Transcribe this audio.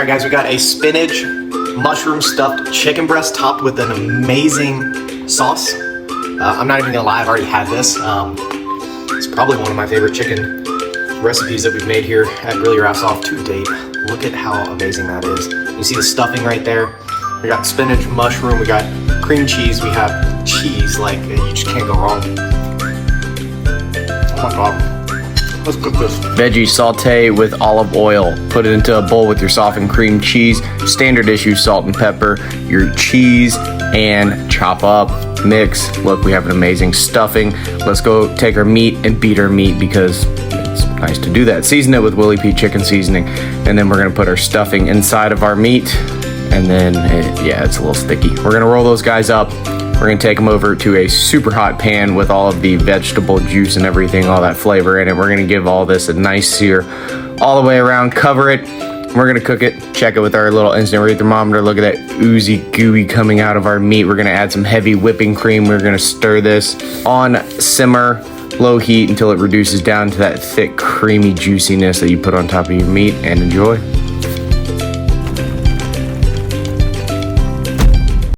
right, guys, we got a spinach mushroom stuffed chicken breast topped with an amazing sauce. I'm not even gonna lie, I've already had this. It's probably one of my favorite chicken recipes that we've made here at Grill Your Ass Off to date. Look at how amazing that is. You see the stuffing right there. We got spinach, mushroom, we got cream cheese, we have cheese, like you just can't go wrong. Oh my God. Let's cook this. Veggie saute with olive oil. Put it into a bowl with your softened cream cheese, standard issue salt and pepper, your cheese, and chop up, mix. Look, we have an amazing stuffing. Let's go take our meat and beat our meat because it's nice to do that. Season it with Willie P chicken seasoning, and then we're gonna put our stuffing inside of our meat, and then, it's a little sticky. We're gonna roll those guys up. We're gonna take them over to a super hot pan with all of the vegetable juice and everything, all that flavor in it. We're gonna give all this a nice sear all the way around, cover it. We're gonna cook it, check it with our little instant read thermometer. Look at that oozy gooey coming out of our meat. We're gonna add some heavy whipping cream. We're gonna stir this on simmer, low heat until it reduces down to that thick, creamy juiciness that you put on top of your meat, and enjoy.